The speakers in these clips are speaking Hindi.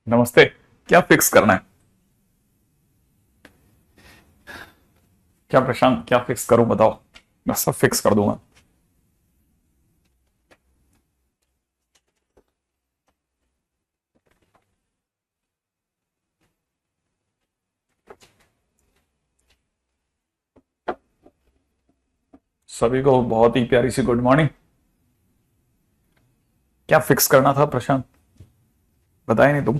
नमस्ते। क्या फिक्स करना है? क्या प्रशांत, क्या फिक्स करूं बताओ। मैं सब फिक्स कर दूंगा। सभी को बहुत ही प्यारी सी गुड मॉर्निंग। क्या फिक्स करना था प्रशांत? बताए नहीं तुम।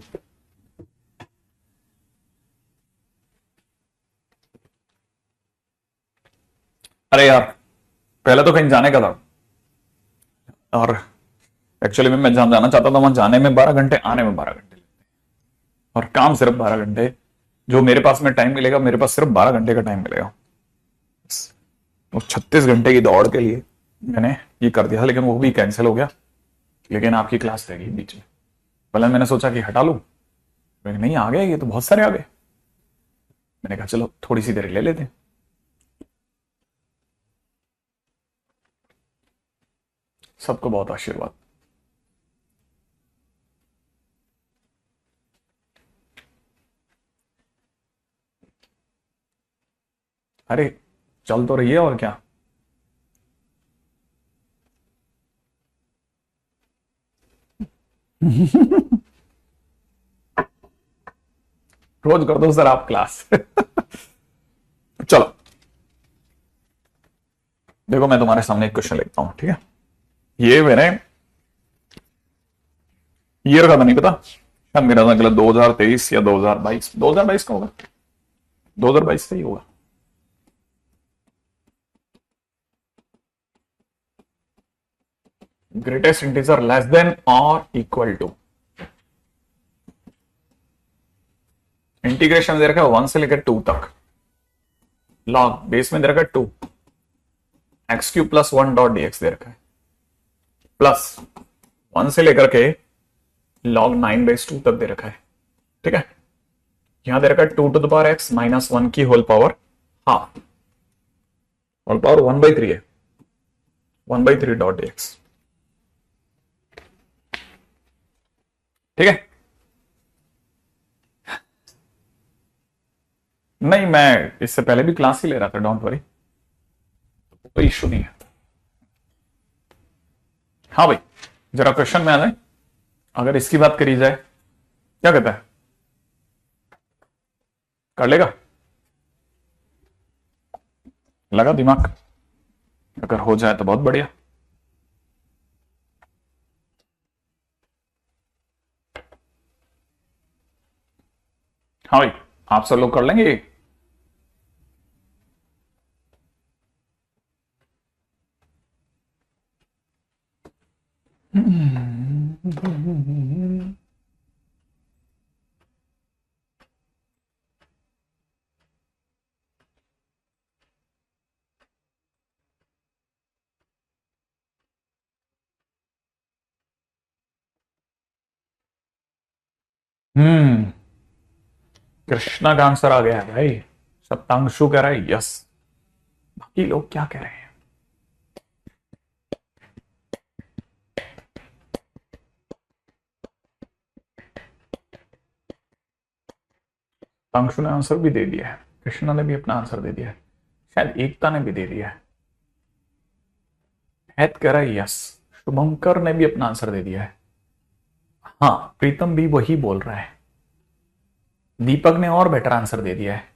अरे यार, पहले तो कहीं जाने का था। और एक्चुअली में मैं जहां जाना चाहता था वहां जाने में 12 घंटे, आने में 12 घंटे। और काम सिर्फ 12 घंटे। जो मेरे पास में टाइम मिलेगा, मेरे पास सिर्फ 12 घंटे का टाइम मिलेगा। बस। उस 36 घंटे की दौड़ के लिए मैंने ये कर दिया था, लेकिन वो भी कैंसिल हो गया। लेकिन आपकी क्लास रह गई बीच में। पहले मैंने सोचा कि हटा लूं, लेकिन नहीं, आ गए ये तो बहुत सारे आ गए। मैंने कहा चलो थोड़ी सी देर ले लेते हैं। सबको बहुत आशीर्वाद। अरे, चल तो रही है और क्या। रोज कर दो सर आप क्लास। चलो, देखो मैं तुम्हारे सामने एक क्वेश्चन लिखता हूं, ठीक है। ये मैंने ईयर का तो नहीं पता, शायद मेरा था गलत, 2023 या 2022। 2022 का होगा, 2022 से ही होगा। ग्रेटेस्ट इंटीजर लेस देन और इक्वल टू। इंटीग्रेशन दे रखा है 1 से लेकर 2 तक। लॉग बेस में दे रखा है 2, x³ + 1 डॉट dx दे रखा है, प्लस 1 से लेकर के log 9/2 तक दे रखा है। ठीक है। यहां दे रखा है 2 to the power x -1 की whole power half. Whole power 1/3 है, 1/3 डॉट dx। ठीक है। नहीं, मैं इससे पहले भी क्लास ही ले रहा था, डोंट वरी, कोई इश्यू नहीं है। हाँ भाई, जरा क्वेश्चन में आ जाए। अगर इसकी बात करी जाए, क्या कहता है, कर लेगा? लगा दिमाग? अगर हो जाए तो बहुत बढ़िया। हाँ भाई, आप सब लोग कर लेंगे ये? हम्म कृष्णा का आंसर आ गया है भाई। सप्तांशु कह रहा है यस। बाकी लोग क्या कह रहे हैं? सप्तांशु ने आंसर भी दे दिया है, कृष्णा ने भी अपना आंसर दे दिया है, शायद एकता ने भी दे दिया है। हैत कह रहा है यस। शुभंकर ने भी अपना आंसर दे दिया है। हाँ, प्रीतम भी वही बोल रहा है। दीपक ने और बेटर आंसर दे दिया है।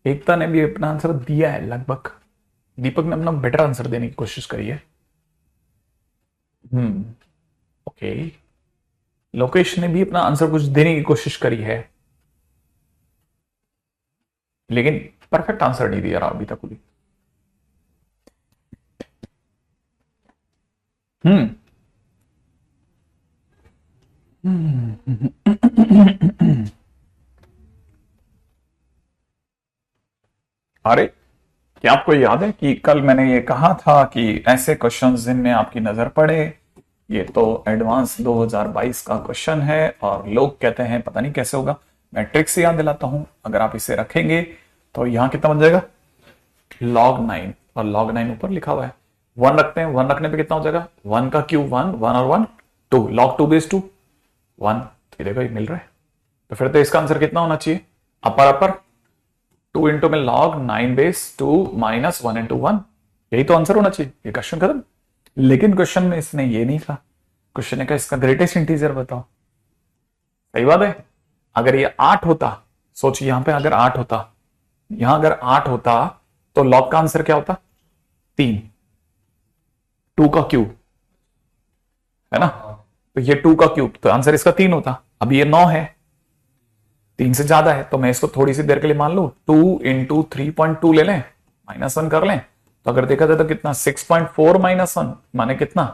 एकता ने भी अपना आंसर दिया है लगभग। दीपक ने अपना बेटर आंसर देने की कोशिश करी है। हम्म ओके। लोकेश ने भी अपना आंसर कुछ देने की कोशिश करी है, लेकिन परफेक्ट आंसर नहीं दिया रहा अभी तक भी। हम्म अरे, क्या आपको याद है कि कल मैंने ये कहा था कि ऐसे क्वेश्चंस जिनमें आपकी नजर पड़े, ये तो एडवांस 2022 का क्वेश्चन है और लोग कहते हैं पता नहीं कैसे होगा। मैं ट्रिक से याद दिलाता हूं, अगर आप इसे रखेंगे तो यहां कितना बन जाएगा, log 9, और log 9 ऊपर लिखा हुआ है। 1 रखते हैं, 1 रखने पे कितना हो जाएगा, 1 का क्यूब 1, 1 और 1 2, log 2/2 1, तो ये देखो ये मिल रहा है, तो फिर तो इसका आंसर कितना होना चाहिए, अपर अपर 2 इंटू में log 9/2 माइनस 1 इंटू 1, यही तो आंसर होना चाहिए। ये क्वेश्चन खत्म। लेकिन क्वेश्चन में इसने ये नहीं कहा, क्वेश्चन ने कहा इसका ग्रेटेस्ट इंटीजर बताओ। सही बात है। अगर ये 8 होता, सोचिए यहां पे अगर 8 होता, यहां अगर 8 होता तो log का आंसर क्या होता, 3, 2 का क्यूब है ना, तो ये 2 का क्यूब, तो आंसर इसका 3 होता। अब ये 9 है, 3 से ज्यादा है, तो मैं इसको थोड़ी सी देर के लिए मान लू 2 इंटू 3.2 ले लें, -1 कर लें, तो अगर देखा जाए तो कितना 6.4 -1 माने कितना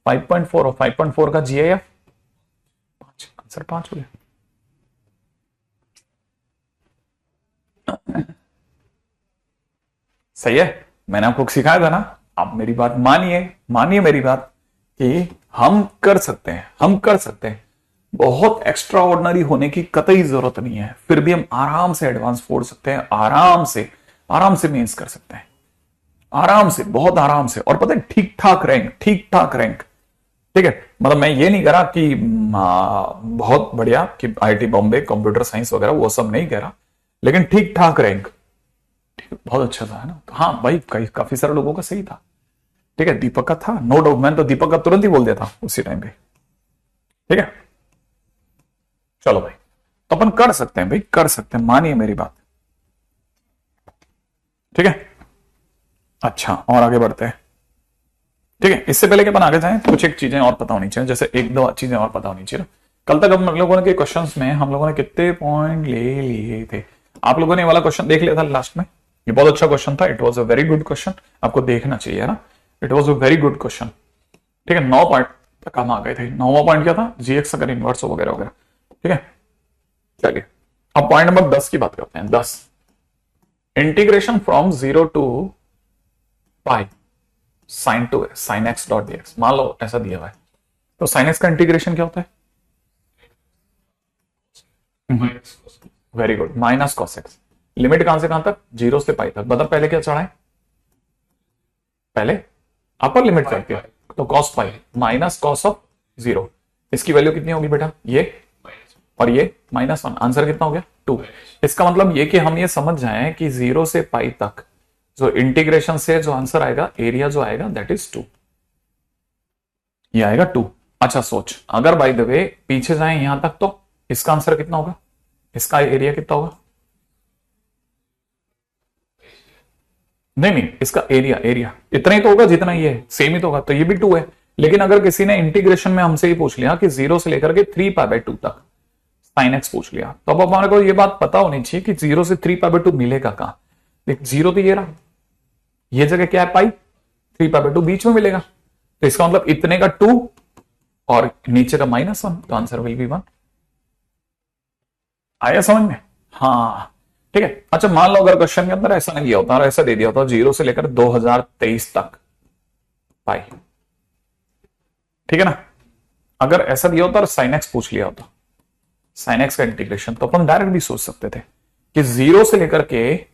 5.4, और 5.4 का GIF 5, आंसर 5 हो गया। सही है, मैंने आपको सिखाया था ना, आप मेरी बात मानिए मेरी बात कि हम कर सकते हैं, हम कर सकते हैं। बहुत एक्स्ट्रा ऑर्डिनरी होने की कतई जरूरत नहीं है, फिर भी हम आराम से एडवांस फोड़ सकते हैं, आराम से मेंस कर सकते हैं, आराम से, बहुत आराम से। और पता है ठीक ठाक रैंक, ठीक है। मतलब मैं ये नहीं कह रहा कि बहुत बढ़िया कि IIT बॉम्बे कंप्यूटर साइंस वगैरह, वो सब नहीं कह रहा, लेकिन ठीक ठाक रैंक, ठीक है, बहुत अच्छा था, है ना। तो हाँ भाई, काफी सारे लोगों का सही था, ठीक है। दीपक का था, नो डाउट, मैंने तो दीपक का तुरंत ही बोल दिया था उसी टाइम पे, ठीक है। चलो भाई, तो अपन कर सकते हैं भाई, कर सकते हैं, मानिए मेरी बात, ठीक है। अच्छा, और आगे बढ़ते हैं, ठीक है। इससे पहले कि अपन आगे जाएं, कुछ एक चीजें और पता होनी चाहिए, जैसे एक दो चीजें और पता होनी चाहिए। कल तक हम लोगों ने क्वेश्चंस में हम लोगों ने कितने पॉइंट ले लिए थे, आप लोगों ने ये वाला क्वेश्चन देख लिया था लास्ट में, ये बहुत अच्छा क्वेश्चन था, it was a very good question, आपको देखना चाहिए ना, it was a very good question, ठीक है। 9 पॉइंट तक हम आ गए थे। 9वां पॉइंट क्या था, GX अगर इनवर्स वगैरह वगैरह, ठीक है। चलिए अब पॉइंट नंबर 10 की बात करते हैं। 10, integration from 0 to pi sin x dot dx, मान लो ऐसा दिया हुआ है, तो sin x का इंटीग्रेशन क्या होता है, very good, minus cos x। Limit कहां से कहां तक, 0 से पाई तक। मतलब पहले क्या चढ़ा है, पहले अपर लिमिट करके, तो cos pi minus cos of 0, इसकी वैल्यू कितनी होगी बेटा, ये और ये -1, आंसर कितना हो गया 2। इसका मतलब ये कि हम ये समझ जाएं कि 0 से पाई तक जो इंटीग्रेशन से जो आंसर आएगा, एरिया जो आएगा दैट इज 2, ये आएगा 2। अच्छा सोच, अगर बाय द वे पीछे जाएं यहां तक, तो इसका आंसर कितना होगा, इसका एरिया कितना होगा, नहीं इसका एरिया इतना ही तो होगा जितना ये है, सेम ही तो होगा, तो ये भी 2 है। लेकिन अगर किसी ने इंटीग्रेशन में हमसे ही पूछ लिया कि 0 से लेकर के 3π/2 तक sin x पूछ लिया, तो अब हमारे को ये बात पता होनी चाहिए कि 0 से 3π/2 मिलेगा कहां। देख 0 तो ये रहा, ये जगह क्या है पाई, 3π/2 बीच में मिलेगा, तो इसका मतलब इतने का 2 और नीचे का -1, तो आंसर विल बी 1। आया समझ में, हाँ ठीक है। अच्छा मान लो अगर क्वेश्चन के अंदर ऐसा नहीं दिया होता और ऐसा दे दिया होता 0 से लेकर 2023 तक पाई, ठीक है ना। अगर ऐसा दिया होता और sin x पूछ लिया होता, sin x का इंटीग्रेशन, तो अपन डायरेक्ट भी सोच सकते थे कि 0 से लेकर के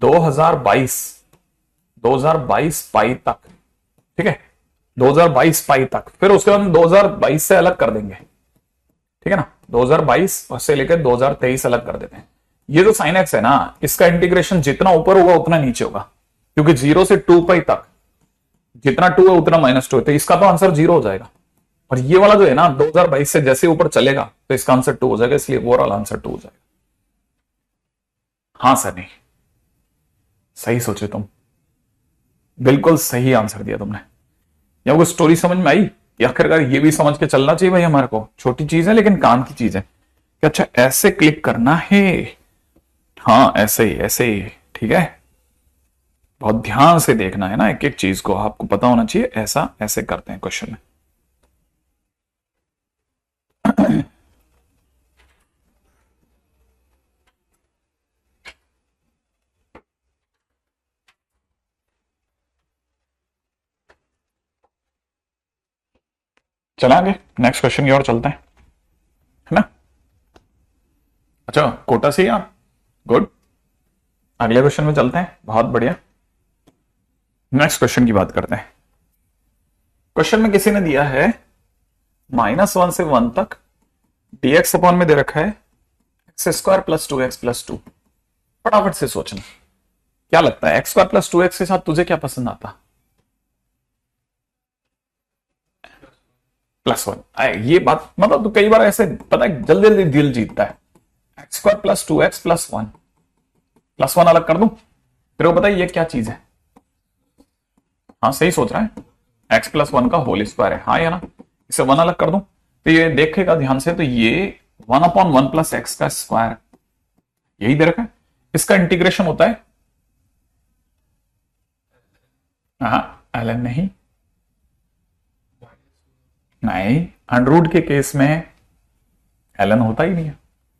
2022 पाई तक, ठीक है, 2022 पाई तक, फिर उसके बाद 2022 से अलग कर देंगे, ठीक है ना, 2022 से लेकर 2023 अलग कर देते हैं। ये जो sin x है ना, इसका इंटीग्रेशन जितना ऊपर होगा उतना नीचे होगा, क्योंकि 0 से 2 पाई तक जितना 2 है उतना -2 है, तो इसका तो आंसर 0 हो जाएगा। और ये वाला जो है ना 2022 से जैसे ऊपर चलेगा तो इसका आंसर 2 हो जाएगा, इसलिए ओवरऑल आंसर 2 हो जाएगा। हाँ सर, नहीं सही सोचे तुम, बिल्कुल सही आंसर दिया तुमने। या वो स्टोरी समझ में आई, आखिरकार ये भी समझ के चलना चाहिए भाई हमारे को, छोटी चीज है लेकिन काम की चीज है कि अच्छा ऐसे क्लिक करना है, हाँ ऐसे ही, ठीक है। बहुत ध्यान से देखना है ना एक एक चीज को, आपको पता होना चाहिए ऐसा ऐसे करते हैं क्वेश्चन में। चला आगे नेक्स्ट क्वेश्चन की ओर चलते हैं, है ना। अच्छा कोटा से यार, गुड, अगले क्वेश्चन में चलते हैं, बहुत बढ़िया। नेक्स्ट क्वेश्चन की बात करते हैं। क्वेश्चन में किसी ने दिया है -1 से 1 तक dx अपॉन में दे रखा है x square plus 2x plus 2। फटाफट से सोचना क्या लगता है एक्स स्क्वायर प्लस 2x के साथ तुझे क्या पसंद आता? +1। ये बात मतलब तो कई बार ऐसे पता है जल्दी जल्दी दिल जीतता है। X square plus 2x plus 1, +1 अलग कर दूं फिर वो बताइए ये क्या चीज है? हाँ सही सोच रहा है, x प्लस 1 का होल स्क्वायर है। हाँ या ना, इसे 1 अलग कर दूं तो ये देखेगा ध्यान से, तो ये 1/1 प्लस एक्स का स्क्वायर यही दे रखा है। इसका इंटीग्रेशन होता है हाँ ln नहीं, नहीं अनरूट के केस में ln होता ही नहीं है।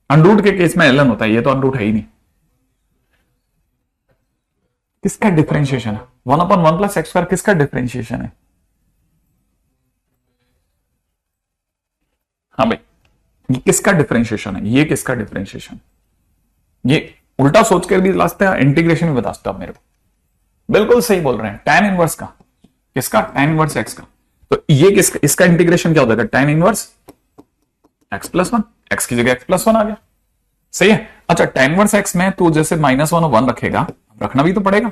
अनरूट के केस में ln होता है, ये तो अनरूट है ही नहीं। किसका डिफरेंशिएशन है? 1/1 प्लस एक्स स्क्वायर किसका डिफरेंशिएशन है? हाँ भाई, ये किसका डिफरेंशिएशन है? ये किसका डिफरेंशिएशन? ये उल्टा सोच कर भी लास्ट इंटीग्रेशन भी बता सकता मेरे को। बिल्कुल सही बोल रहे हैं, tan इनवर्स का। किसका? tan इनवर्स एक्स का। तो ये किसका, इसका इंटीग्रेशन क्या हो जाएगा? tan inverse x plus 1, x की जगह एक्स प्लस 1 आ गया। सही है। अच्छा tan इनवर्स एक्स में तू जैसे -1 और 1 रखेगा, रखना भी तो पड़ेगा।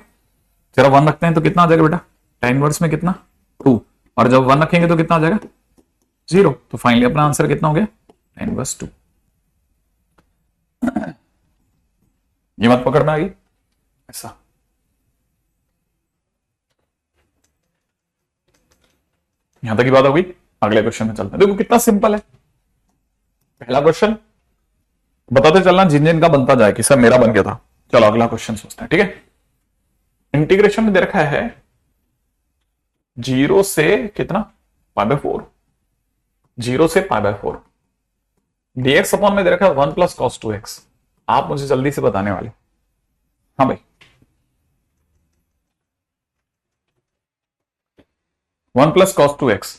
जरा 1 रखते हैं तो कितना आ जाएगा बेटा? tan इनवर्स में कितना? 2, और जब 1 रखेंगे तो कितना आ जाएगा? 0। तो फाइनली अपना आंसर कितना हो गया? tan inverse 2। ये मत पकड़ में आ गई ऐसा। यहां तक की बात हो गई। अगले क्वेश्चन में चलते हैं। देखो कितना सिंपल है। पहला क्वेश्चन बताते चलना जिन जिन का बनता जाए कि सर मेरा बन गया था। चलो अगला क्वेश्चन सोचते हैं, ठीक है। इंटीग्रेशन में दे रखा है 0 से कितना? π/4, 0 से π/4। dx अपॉन में दे रखा है 1 प्लस कॉस 2x। आप मुझे जल्दी से बताने वाले। हाँ भाई, 1 प्लस कॉस 2x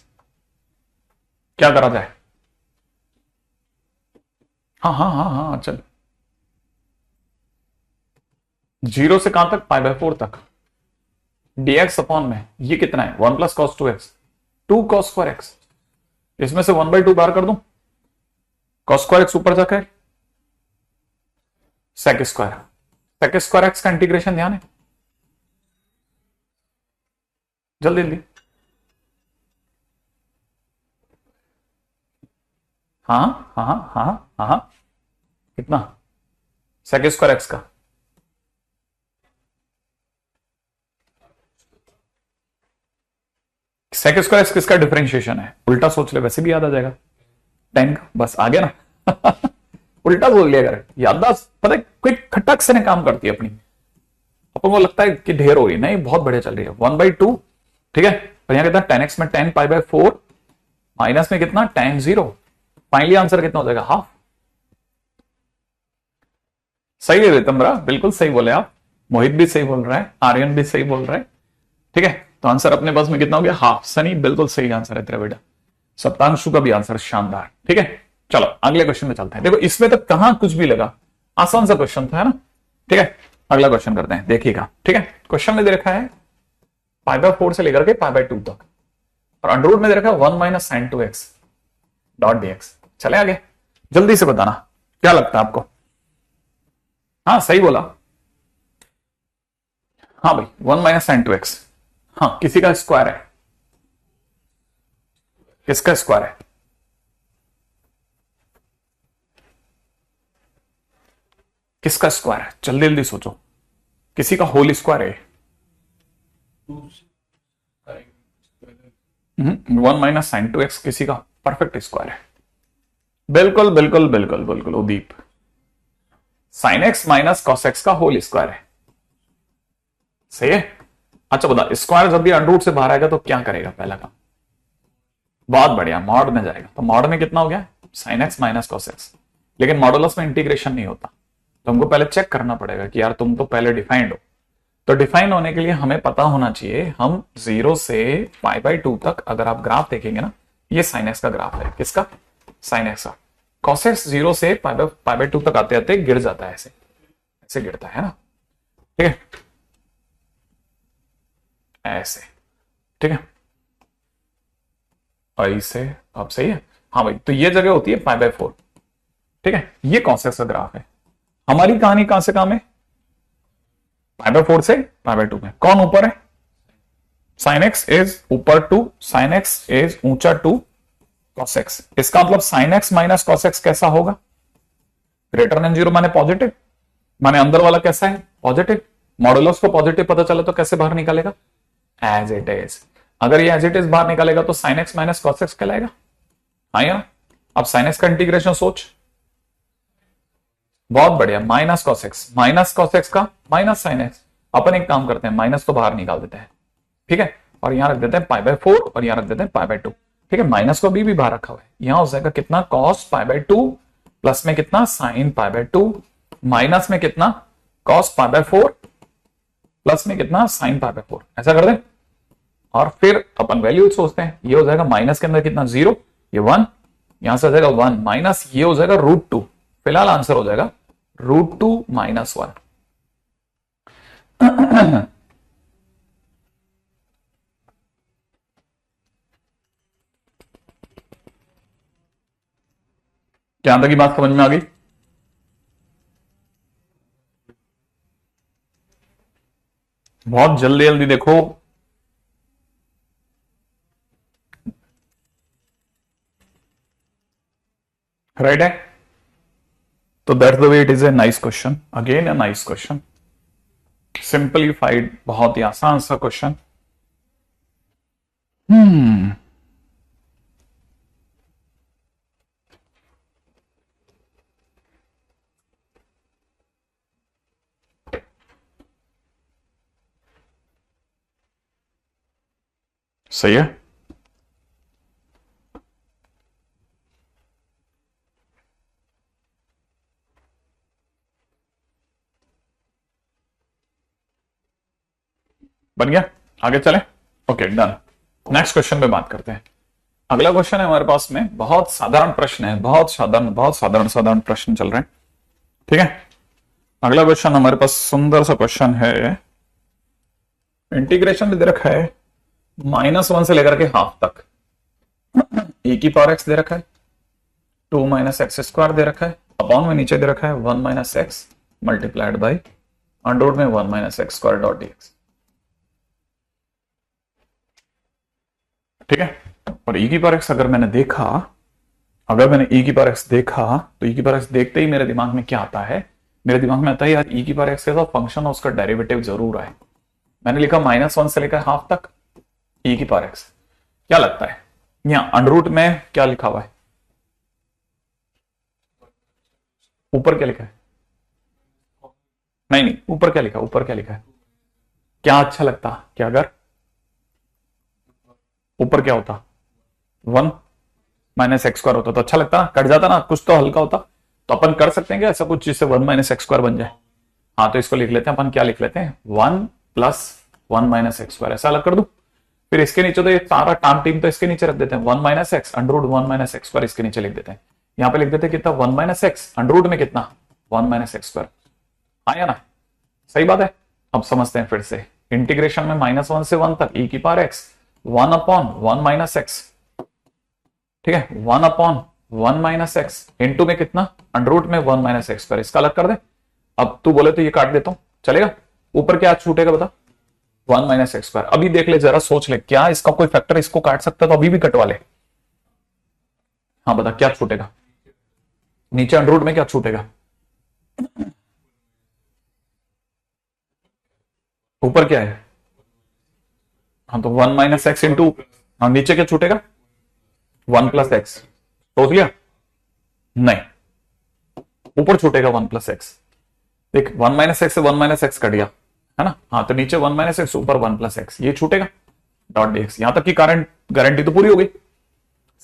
क्या करा जाए? हाँ हाँ हाँ हाँ चल, 0 से कहां तक? π/4 तक। dx अपॉन में ये कितना है? 1 plus cos 2x, 2 cos square x. इसमें से 1/2 बाहर कर दूं, कॉस स्क्वायर एक्स ऊपर जाकर sec square. Sec square x का इंटीग्रेशन ध्यान है, जल्दी जल्दी। हाँ हाँ हाँ हाँ हाँ, कितना? सेक स्क्वायर एक्स का सेक स्क्वायर एक्स किसका डिफरेंशिएशन है? उल्टा सोच ले, वैसे भी याद आ जाएगा। 10 का, बस आ गया ना। उल्टा बोल लिया कर, याददाश्त पता है क्विक खटक से ने काम करती है अपनी। अपन को लगता है कि ढेर हो रही, नहीं बहुत बढ़िया चल रही है। 1/2, ठीक है। और यहां कितना? tan x में tan π/4 माइनस में कितना? tan 0। फाइनली आंसर कितना हो जाएगा? हाफ। सही है रितम्बरा, बिल्कुल सही बोले आप। मोहित भी सही बोल रहा है, आर्यन भी सही बोल रहा है, ठीक है। तो आंसर अपने पास में कितना हो गया? हाफ। सनी बिल्कुल सही आंसर है तेरा बेटा। सप्तांशु का भी आंसर शानदार, ठीक है। चलो अगले क्वेश्चन में चलते हैं। देखो इसमें तक कहां कुछ भी लगा, आसान सा क्वेश्चन था, है ना, ठीक है। अगला क्वेश्चन करते हैं, देखिएगा, ठीक है। क्वेश्चन में दे रखा है π/4 से लेकर के π/2 तक, और अंडर रूट में दे रखा है 1 - sin 2x डॉट dx। चले आगे, जल्दी से बताना क्या लगता है आपको। हाँ सही बोला, हाँ भाई 1 - sin 2x। हाँ किसी का स्क्वायर है, किसका स्क्वायर है? किसका स्क्वायर है? जल्दी जल्दी सोचो, किसी का होल स्क्वायर है। 1 - sin 2x किसी का परफेक्ट स्क्वायर है। बिल्कुल बिल्कुल बिल्कुल बिल्कुल Udeep, sin x minus cos x का होल स्क्वायर है। सही है। अच्छा बता, स्क्वायर जब भी अंडर रूट से बाहर आएगा तो क्या करेगा? पहला काम, बहुत बढ़िया, मॉड में जाएगा। तो मॉड में कितना हो गया? sin x minus cos x। लेकिन मॉडुलस में इंटीग्रेशन नहीं होता, तो हमको पहले चेक करना पड़ेगा कि यार तुम तो पहले डिफाइंड हो। तो डिफाइन होने के लिए हमें पता होना चाहिए, हम 0 से π/2 तक अगर आप ग्राफ देखेंगे ना, ये sin x का ग्राफ है। किसका? sin x का। cos x 0 से π/2 तक आते आते गिर जाता है, ऐसे ऐसे गिरता है ना, ठीक है, ऐसे, ठीक है, ऐसे। अब सही है। हाँ भाई, तो ये जगह होती है π/4। ठीक है, ये cos x का ग्राफ है। हमारी कहानी कहां से काम है, π/4 से π/2 में। कौन ऊपर है, sin x इज ऊपर टू, sin x इज ऊंचा टू cos x। इसका मतलब sin x minus cos x कैसा होगा, ग्रेटर देन 0 माने पॉजिटिव, माने अंदर वाला कैसा है, पॉजिटिव। मॉडुलस को पॉजिटिव पता चला तो कैसे बाहर निकालेगा, एज इट इज। अगर ये एज इट इज बाहर निकालेगा तो sin x minus cos x कहलाएगा। हाँ या, अब sin x का इंटीग्रेशन सोच, बहुत बढ़िया, माइनस cos x का माइनस sin x। अपन एक काम करते हैं, माइनस तो बाहर निकाल देते हैं, ठीक है, और यहां रख देते हैं π/4 और यहां रख देते हैं π/2, ठीक है। माइनस को भी बाहर रखा हुआ है, यहां हो जाएगा कितना cos π/2 प्लस में कितना sin π/2 माइनस में कितना cos π/4 प्लस में कितना sin π/4, ऐसा कर दें। और फिर अपन वैल्यू सोचते हैं, ये हो जाएगा माइनस के अंदर कितना 0, ये 1, यहां से हो जाएगा 1 माइनस ये हो जाएगा √2। फिलहाल आंसर हो जाएगा √2 - 1। क्या तक की बात समझ में आ गई, बहुत जल्दी जल्दी देखो। राइट है, तो that's the way it is a nice question, again a nice question, simplified, बहुत ही आसान सा क्वेश्चन। सही है, बन गया, आगे चले। ओके डन, नेक्स्ट क्वेश्चन पे बात करते हैं। अगला क्वेश्चन है हमारे पास में, बहुत साधारण प्रश्न है, बहुत साधारण प्रश्न चल रहे हैं, ठीक है। अगला क्वेश्चन हमारे पास सुंदर सा क्वेश्चन है, इंटीग्रेशन दे रखा है -1 से लेकर के हाफ तक, e⁻x दे रखा है, 2 - x² दे रखा है, अपॉन में नीचे दे रखा है 1 - x multiplied by under root में 1 - x² डॉट dx, ठीक है। और e⁻x अगर मैंने देखा, e⁻x देखा तो e⁻x देखते ही मेरे दिमाग में क्या आता है, मेरे दिमाग में आता है यार e⁻x का फंक्शन और उसका डेरिवेटिव जरूर आए। मैंने लिखा -1 से लेकर हाफ तक e⁻x, क्या लगता है यहां अंडर रूट में क्या लिखा हुआ है, ऊपर क्या लिखा है, नहीं ऊपर क्या लिखा है, क्या अच्छा लगता, क्या अगर ऊपर क्या होता 1 - x² होता तो अच्छा लगता, कट जाता ना, कुछ तो हल्का होता। तो अपन कर सकते हैं क्या ऐसा कुछ जिससे 1 - x² बन जाए, हाँ तो इसको लिख लेते हैं अपन, क्या लिख लेते हैं 1 + 1 - x², ऐसा अलग कर दूं। फिर इसके नीचे तो ये सारा टाम टीम तो इसके नीचे रख देते हैं, 1 - x अंडर रूट 1 - x² इसके नीचे लिख देते हैं। यहां पे लिख देते हैं कितना 1 - x अंडर रूट में कितना 1 - x², आया ना, सही बात है। अब समझते हैं फिर से, इंटीग्रेशन में -1 से 1 तक e⁻x 1/1 - x, ठीक है, 1/1 - x इंटू में कितना अंडर रूट में 1 - x², इसका अलग कर दे। अब तू बोले तो ये काट देता हूं, चलेगा, ऊपर क्या छूटेगा बता 1 - x²। अभी देख ले जरा, सोच ले, क्या इसका कोई फैक्टर इसको काट सकता है तो अभी भी कटवा ले। हाँ बता क्या छूटेगा, नीचे अंडर रूट में क्या छूटेगा, ऊपर क्या है, हाँ तो 1 - x इंटू, हाँ नीचे क्या छूटेगा 1 + x, सोच लिया, नहीं ऊपर छूटेगा 1 + x। देख 1 - x से 1 - x कट गया है ना, हाँ तो नीचे 1 - x ऊपर 1 + x, ये छूटेगा डॉट dx। यहां तक की गारंटी तो पूरी हो गई,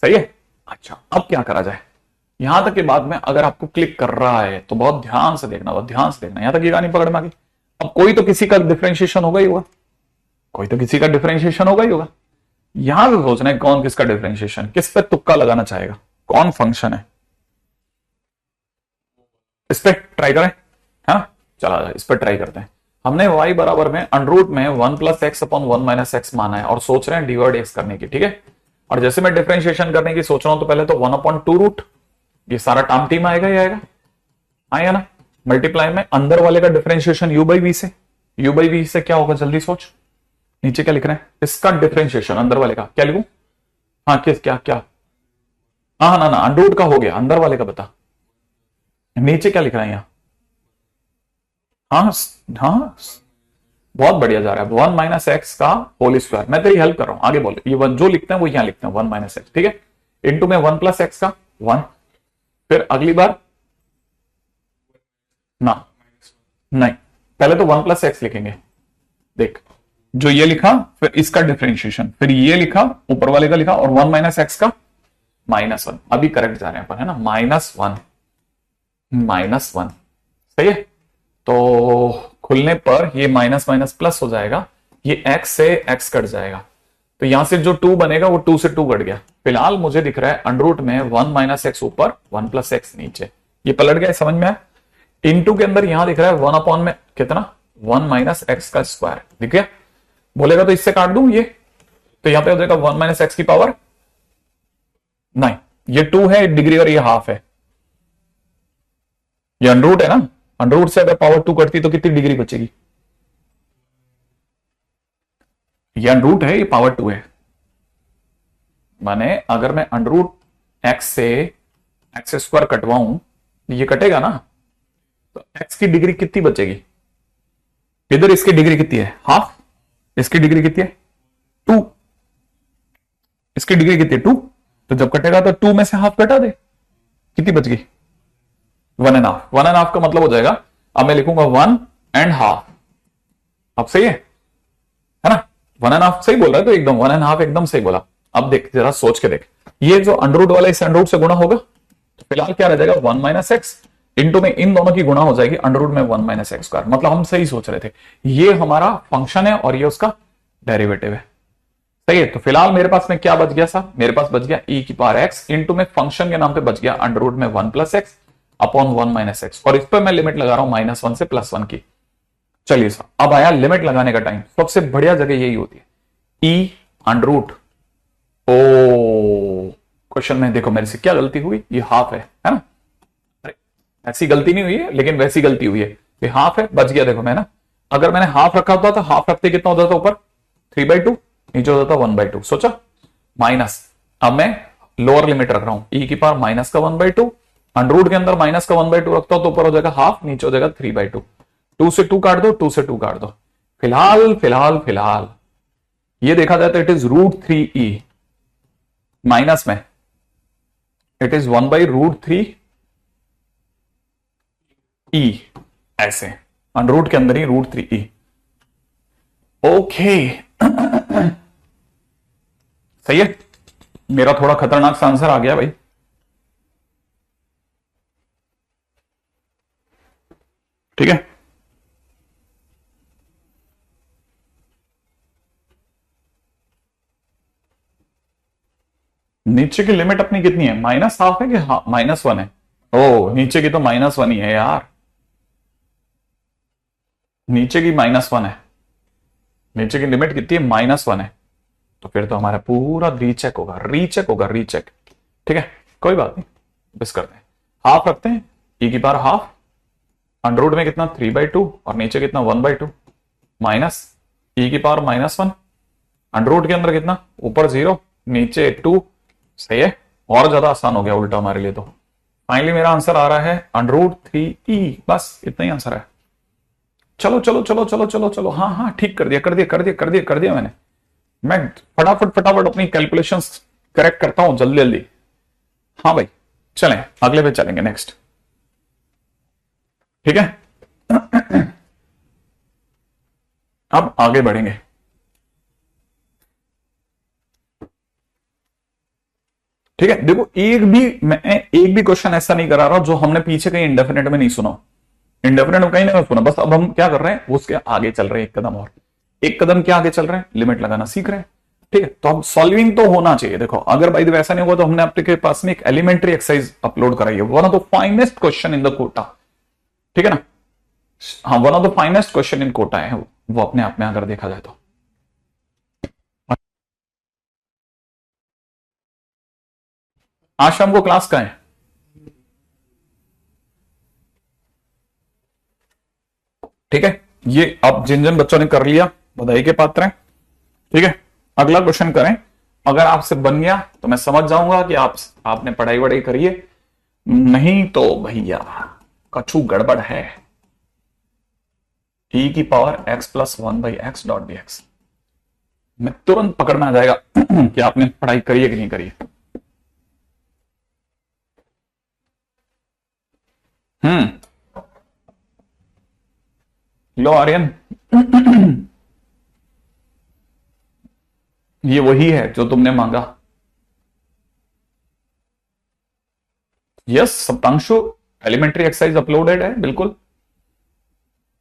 सही है। अच्छा अब क्या करा जाए, यहां तक के बाद में अगर आपको क्लिक कर रहा है तो बहुत ध्यान से देखना, यहां तक ये कहानी पकड़ में आ गई। अब कोई तो किसी का डिफरेंशिएशन होगा ही होगा, यहां से सोचना है कौन किसका डिफरेंशिएशन, किस पे तुक्का लगाना चाहेगा, कौन फंक्शन है, इस पे ट्राई करें, है ना, चला जाए इस पे ट्राई करते हैं। हमने y बराबर में अंडर रूट में 1 + x/1 - x माना है और सोच रहे हैं dy dx करने की, ठीक है। और जैसे मैं डिफरेंशिएशन करने की सोच रहा हूं तो पहले तो 1/2 रूट ये सारा टर्म टीम आएगा, ये आएगा, आया ना। मल्टीप्लाई में अंदर वाले का डिफरेंशिएशन u बाई वी से, u बाई वी से क्या होगा जल्दी सोच। नीचे क्या लिख रहे हैं, इसका डिफरेंशिएशन अंदर वाले का क्या लिखूं, हाँ किस क्या क्या, हाँ ना ना अंडर का हो गया, अंदर वाले का बता, नीचे क्या लिख रहा है यहाँ, हाँ हाँ बहुत बढ़िया जा रहा है, 1 माइनस एक्स का होल स्क्वायर। मैं तेरी हेल्प कर रहा हूं, आगे बोल, ये जो लिखते हैं वो यहां लिखते हैं 1 माइनस एक्स, ठीक है। इंटू में 1 प्लस एक्स का 1, फिर अगली बार ना, नहीं पहले तो 1 प्लस एक्स लिखेंगे, देख जो ये लिखा, फिर इसका डिफरेंशिएशन, फिर ये लिखा, ऊपर वाले का लिखा, और 1 माइनस एक्स का -1, अभी करेक्ट जा रहे हैं अपन, है ना, -1 -1, सही है। तो खुलने पर ये माइनस माइनस प्लस हो जाएगा, ये x से x कट जाएगा, तो यहां से जो 2 बनेगा वो 2 से 2 कट गया। फिलहाल मुझे दिख रहा है अंडर रूट में 1 माइनस एक्स ऊपर 1 प्लस एक्स नीचे, ये पलट गया, समझ में आया। इनटू के अंदर यहां दिख रहा है 1 अपॉन में कितना 1 माइनस एक्स का स्क्वायर, दिख गया। बोलेगा तो इससे काट दूं ये, तो यहां पे हो जाएगा 1 माइनस एक्स की पावर 9, ये 2 है डिग्री और ये हाफ है, ये अंडर रूट है ना, अंडर रूट से अगर पावर 2 कटती तो कितनी डिग्री बचेगी, ये अंडर रूट है, ये पावर 2 है, माने अगर मैं अंडर रूट एक्स से एक्स स्क्वायर कटवाऊं, ये कटेगा ना, तो एक्स की डिग्री कितनी बचेगी, इधर इसकी डिग्री कितनी है हाफ, इसकी डिग्री कितनी है 2, इसकी डिग्री कितनी है 2, तो जब कटेगा तो 2 में से हाफ कटा दे, कितनी बच गई 1.5, 1.5 का मतलब हो जाएगा, अब मैं लिखूंगा 1.5, अब सही है ना, 1.5 सही बोल रहा है, तो एकदम 1.5 एकदम सही बोला। अब देख जरा सोच के देख, ये जो अंडर रूट वाला इस अंडर रूट से गुणा होगा, तो फिलहाल क्या रह जाएगा 1 माइनस एक्स, इंटू में इन दोनों की गुणा हो जाएगी अंडर रूट में 1 माइनस एक्स स्क्वायर, मतलब हम सही सोच रहे थे, ये हमारा फंक्शन है और ये उसका डेरिवेटिव है, सही है। तो फिलहाल मेरे पास में क्या बच गया साहब, मेरे पास बच गया e की पावर x, इंटू में फंक्शन के नाम पे बच गया अंडर रूट में 1 plus x upon 1 minus x, और इस पर मैं लिमिट लगा रहा हूं -1 से +1 की। चलिए साहब अब आया लिमिट लगाने का टाइम, सबसे बढ़िया जगह यही होती है, e अंडर रूट, ओ क्वेश्चन में देखो मेरे से क्या गलती हुई, ये हाफ है ना, अरे ऐसी गलती नहीं हुई है लेकिन वैसी गलती हुई है, ये हाफ है, बच गया देखो मैं ना, अगर मैंने हाफ रखा होता तो हाफ रखते कितना होता था ऊपर 3/2, नीचे होता था 1/2, सोचा माइनस, अब मैं लोअर लिमिट रख रहा हूं e की पावर माइनस का 1/2, अंडर रूट के अंदर माइनस का 1/2 रखता हूं तो ऊपर हो जाएगा हाफ, नीचे हो जाएगा 3/2, 2 से 2 काट दो, 2 से 2 काट दो, फिलहाल फिलहाल फिलहाल ये देखा जाए तो इट इज √3e, माइनस में इट इज 1/√3e, ऐसे अंडर रूट के अंदर ही √3e, ओके सही है। मेरा थोड़ा खतरनाक सा आंसर आ गया भाई, ठीक है। नीचे की लिमिट अपनी कितनी है, -1/2 है कि -1 है, ओ नीचे की तो -1 ही है यार, नीचे की -1 है, नीचे की लिमिट कितनी है -1 है, तो फिर तो हमारा पूरा रीचेक होगा, रीचेक होगा, रीचेक, ठीक है कोई बात नहीं, बस करते हैं, हाफ रखते हैं, e की पावर हाफ, अंडर रूट में कितना 3/2 और नीचे कितना 1/2, माइनस e की पावर -1, अंडर रूट के अंदर कितना ऊपर 0 नीचे 2, सही है, और ज्यादा आसान हो गया उल्टा हमारे लिए। तो फाइनली मेरा आंसर आ रहा है √3e, बस इतना ही आंसर है। चलो चलो चलो चलो चलो चलो, हाँ हाँ ठीक कर दिया कर दिया कर दिया कर दिया कर दिया मैंने, मैं फटाफट फटाफट अपनी कैलकुलेशंस करेक्ट करता हूं जल्दी जल्दी। हाँ भाई चलें अगले पे चलेंगे, नेक्स्ट, ठीक है अब आगे बढ़ेंगे, ठीक है। देखो मैं एक भी क्वेश्चन ऐसा नहीं करा रहा जो हमने पीछे कहीं इंडेफिनेट में नहीं सुना, इंडेफिनेट में कहीं नहीं सुना, बस अब हम क्या कर रहे हैं उसके आगे चल रहे हैं, एक कदम और, एक कदम क्या आगे चल रहे हैं, लिमिट लगाना सीख रहे हैं, ठीक है। तो अब सॉल्विंग तो होना चाहिए, देखो अगर भाई वैसा नहीं होगा तो हमने आपके पास में एक एलिमेंट्री एक्सरसाइज अपलोड कराई है, one of the finest question in the Kota, ठीक है ना, हाँ one of the finest question in Kota है वो अपने आप में अगर देखा जाए तो। आज शाम को क्लास का है, ठीक है, ये अब जिन जिन बच्चों ने कर लिया बधाई के पात्र हैं। ठीक है, अगला क्वेश्चन करें। अगर आपसे बन गया तो मैं समझ जाऊंगा कि आपने पढ़ाई वढ़ाई करी है, नहीं तो भैया कछु गड़बड़ है। e की power x plus 1/x dot dx में तुरंत पकड़ में आ जाएगा कि आपने पढ़ाई करी है कि नहीं करी है। लो आर्यन, ये वही है जो तुमने मांगा। यस सप्तांशु, एलिमेंट्री एक्सरसाइज अपलोडेड है, बिल्कुल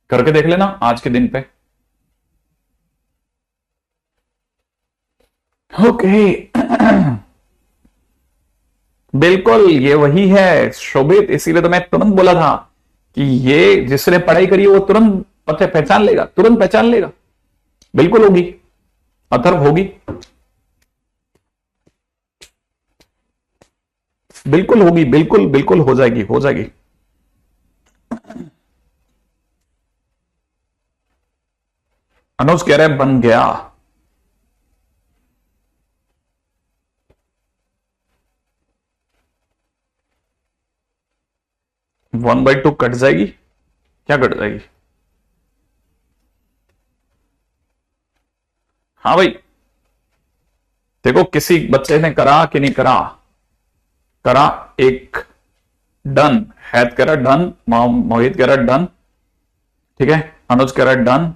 करके देख लेना आज के दिन पे। ओके बिल्कुल ये वही है शोभित, इसीलिए तो मैं तुरंत बोला था कि ये जिसने पढ़ाई करी है वो तुरंत पता पहचान लेगा, तुरंत पहचान लेगा। बिल्कुल होगी, अथर्व होगी, बिल्कुल होगी, बिल्कुल बिल्कुल हो जाएगी, हो जाएगी। अनुज कह रहे बन गया। वन बाई टू कट जाएगी, क्या कट जाएगी? हाँ भाई देखो, किसी बच्चे ने करा कि नहीं करा, करा एक डन, हैद कह रहा डन, मोहित कह रहा डन, ठीक है, अनुज कह रहा डन।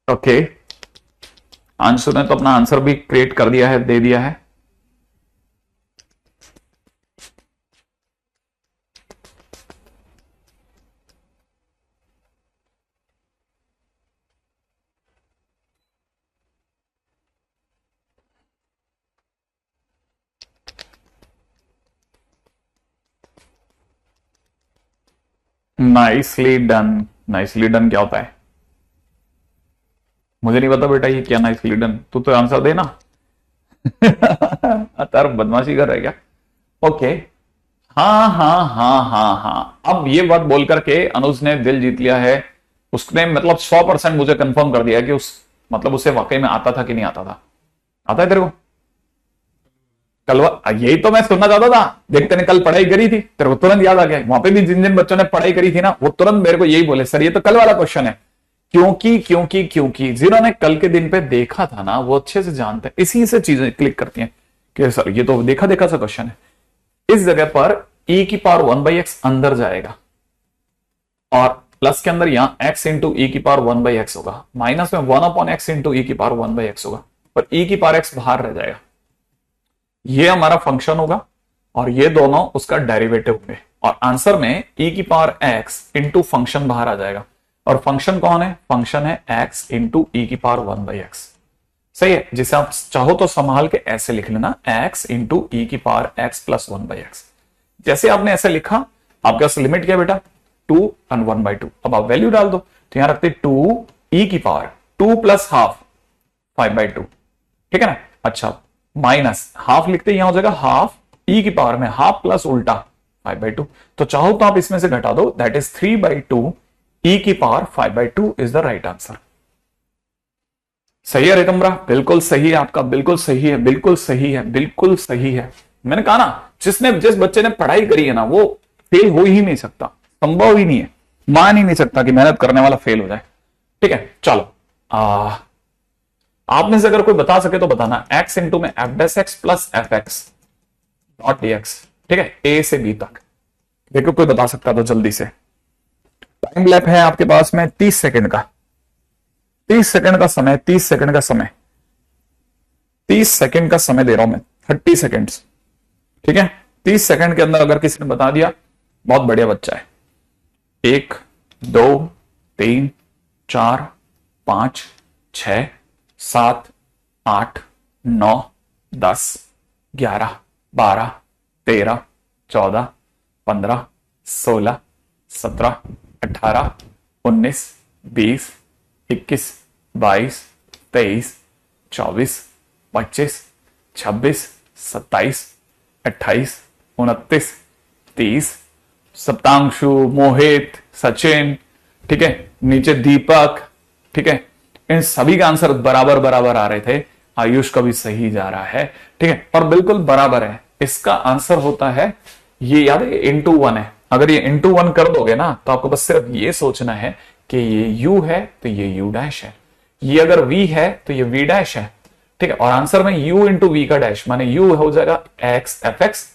ओके, आंसर ने तो अपना आंसर भी क्रिएट कर दिया है, दे दिया है। नाइसली डन, नाइसली डन क्या होता है? मुझे नहीं पता बेटा ये क्या नाइसली डन, तू तो आंसर देना। तार बदमाशी कर रहा है क्या? ओके, हाँ हाँ हाँ हाँ हाँ, अब ये बात बोल करके अनुज ने दिल जीत लिया है। उसने मतलब 100% मुझे कंफर्म कर दिया कि मतलब उसे वाकई में आता था कि नहीं आता था। आता है तेरे को? कल यही तो मैं सुनना चाहता था, देखते ने कल पढ़ाई करी थी, तेरे को तुरंत याद आ गया। वहां पे भी जिन जिन बच्चों ने पढ़ाई करी थी ना, वो तुरंत मेरे को यही बोले, सर ये तो कल वाला क्वेश्चन है। क्योंकि जिन्होंने कल के दिन पे देखा था ना, वो अच्छे से जानते हैं, इसी से चीजें क्लिक करती हैं कि सर ये तो देखा देखा सा क्वेश्चन है। इस जगह पर e की पावर 1/x अंदर जाएगा और प्लस के अंदर यहां x इंटू ई की पावर 1/x होगा, माइनस में 1/x इंटू ई की पावर 1/x होगा, और e की पावर x बाहर रह जाएगा। ये हमारा फंक्शन होगा और ये दोनों उसका डेरिवेटिव होंगे, और आंसर में e की पावर x इंटू फंक्शन बाहर आ जाएगा। और फंक्शन कौन है? फंक्शन है x इंटू ई की पावर 1/x। सही है, जिसे आप चाहो तो संभाल के ऐसे लिख लेना, x इंटू ई की पावर x प्लस 1/x। जैसे आपने ऐसे लिखा, आपके पास लिमिट क्या बेटा? 2 और 1/2। अब आप वैल्यू डाल दो, तो यहां रखते 2 ई की पावर 2 प्लस हाफ 5/2, ठीक है ना। अच्छा, माइनस हाफ लिखते यहां हो जाएगा हाफ ई की पावर में हाफ प्लस उल्टा 5/2। तो चाहो तो आप इसमें से घटा दो, दैट इज 3/2 ई की power 5/2 is the right answer. सही है रितम्बरा? बिल्कुल सही है आपका, बिल्कुल सही है, बिल्कुल सही है, बिल्कुल सही है। मैंने कहा ना, जिस बच्चे ने पढ़ाई करी है ना, वो फेल हो ही नहीं सकता, संभव ही नहीं है, मान ही नहीं सकता कि मेहनत करने वाला फेल हो जाए। ठीक है, चलो आपने से अगर कोई बता सके तो बताना, x इंटू में F dash x plus F x dot d x, ठीक है, ए से बी तक। देखो कोई बता सकता तो जल्दी से। टाइम लैप है आपके पास में 30 सेकंड का, 30 सेकंड का समय, 30 सेकंड का समय, 30 सेकंड का समय दे रहा हूं मैं, 30 सेकंड्स, ठीक है। 30 सेकंड के अंदर अगर किसी ने बता दिया, बहुत बढ़िया बच्चा है। 1 2 3 4 5 6 7 8 9 10 11 12 13 14 15 16 17 18 19 20 21 22 23 24 25 26 27 28 29 30। सप्तांशु, मोहित, सचिन, ठीक है, नीचे दीपक, ठीक है, इन सभी का आंसर बराबर बराबर आ रहे थे। आयुष का भी सही जा रहा है, ठीक है, और बिल्कुल बराबर है। इसका आंसर होता है, ये याद है इंटू वन है, अगर ये इंटू वन कर दोगे ना तो आपको बस सिर्फ ये सोचना है कि ये u है तो ये u डैश है, ये अगर v है तो ये v डैश है, ठीक है, और आंसर में u इंटू वी का डैश माने u हो जाएगा x fx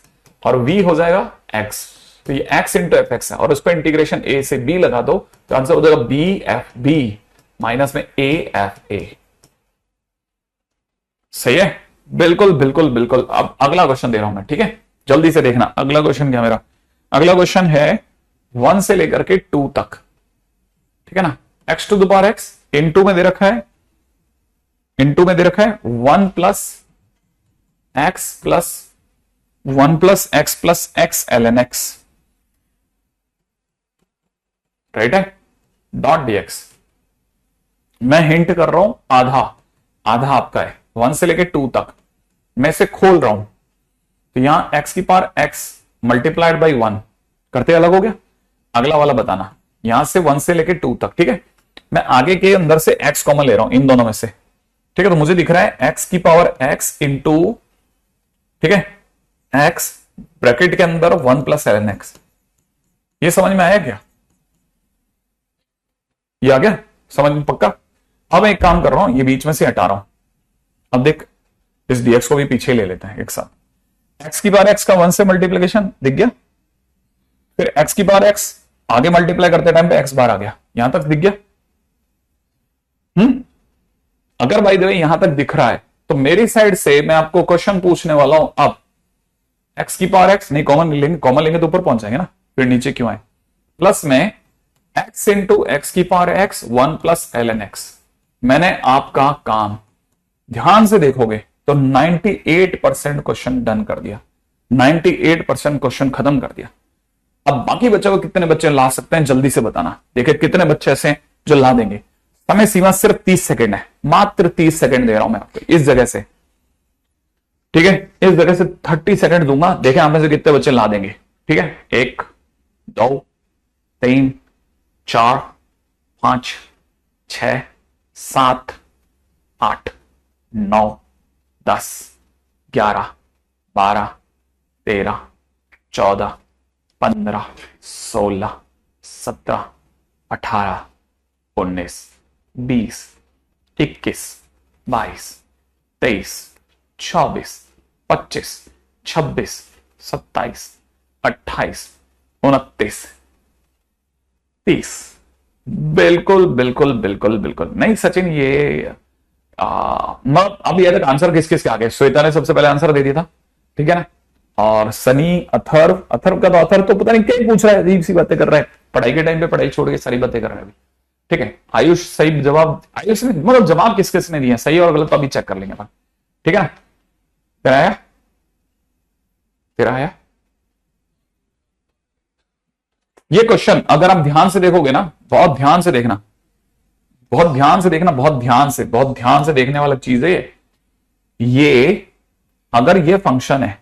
और v हो जाएगा x, तो ये x इंटू एफ एक्स है, और उस पर इंटीग्रेशन a से b लगा दो तो आंसर हो जाएगा b एफ बी माइनस में a एफ ए। सही है, बिल्कुल बिल्कुल बिल्कुल। अब अगला क्वेश्चन दे रहा हूं मैं, ठीक है, जल्दी से देखना। अगला क्वेश्चन क्या मेरा, अगला क्वेश्चन है 1 से लेकर के 2 तक, ठीक है ना। x to the power x into में दे रखा है, इनटू में दे रखा है 1 plus x plus 1 plus x plus x ln x, right है, डॉट dx। मैं हिंट कर रहा हूं, आधा आधा आपका है, 1 से लेके 2 तक मैं इसे खोल रहा हूं, तो यहां x की पावर x मल्टीप्लाइड बाई 1 करते अलग हो गया। अगला वाला बताना, यहां से 1 से लेके 2 तक, ठीक है, मैं आगे के अंदर से x कॉमन ले रहा हूं इन दोनों में से, ठीक है, तो मुझे दिख रहा है x की पावर x इंटू, ठीक है, x ब्रैकेट के अंदर 1 प्लस ln x। ये समझ में आया क्या, ये आ गया समझ में पक्का। अब एक काम कर रहा हूं, ये बीच में से हटा रहा हूं, अब देख इस dx को भी पीछे ले लेते हैं एक साथ। x की पावर x का 1 से मल्टीप्लीकेशन दिख गया, फिर x की पावर x आगे मल्टीप्लाई करते टाइम पे x बार आ गया, यहां तक दिख गया। अगर बाय द वे यहां तक दिख रहा है तो मेरी साइड से मैं आपको क्वेश्चन पूछने वाला हूं। अब x की पावर x नहीं, कॉमन लेंगे, कॉमन लेंगे तो ऊपर पहुंच जाएंगे ना, फिर नीचे क्यों आए, प्लस में x इंटू एक्स की power x 1 plus ln x। मैंने आपका काम ध्यान से देखोगे तो 98% क्वेश्चन डन कर दिया, 98% क्वेश्चन खत्म कर दिया। अब बाकी बच्चों को कितने बच्चे ला सकते हैं जल्दी से बताना, देखिए कितने बच्चे ऐसे हैं जो ला देंगे। समय सीमा सिर्फ 30 सेकंड है, मात्र 30 सेकंड दे रहा हूं मैं आपको इस जगह से, ठीक है, इस जगह से 30 सेकंड दूंगा, देखें आप में से कितने बच्चे ला देंगे, ठीक है। 1 2 3 4 5 6 7 8 9 10 11 12 13 14 15 16 17 18 19 20 21 22 23 24 25 26 27 28 29 30। बिल्कुल बिल्कुल बिल्कुल बिल्कुल नहीं सचिन, ये अब ये तक आंसर किस किस के आ गए। श्वेता ने सबसे पहले आंसर दे दिया था, ठीक है ना, और सनी, अथर्व, अथर्व का तो अथर्व तो पता नहीं क्या पूछ रहा है, अजीब सी बातें कर रहा है, पढ़ाई के टाइम पे पढ़ाई छोड़ के सारी बातें कर रहा है अभी, ठीक है। आयुष सही जवाब, आयुष ने मतलब जवाब किस किस ने दिया सही और गलत तो अभी चेक कर लेंगे अपन, ठीक है ना। तेरा आया, तेरा आया ये क्वेश्चन, अगर आप ध्यान से देखोगे ना, बहुत ध्यान से देखना, बहुत ध्यान से देखना, बहुत ध्यान से देखने वाला चीज है ये। अगर ये फंक्शन है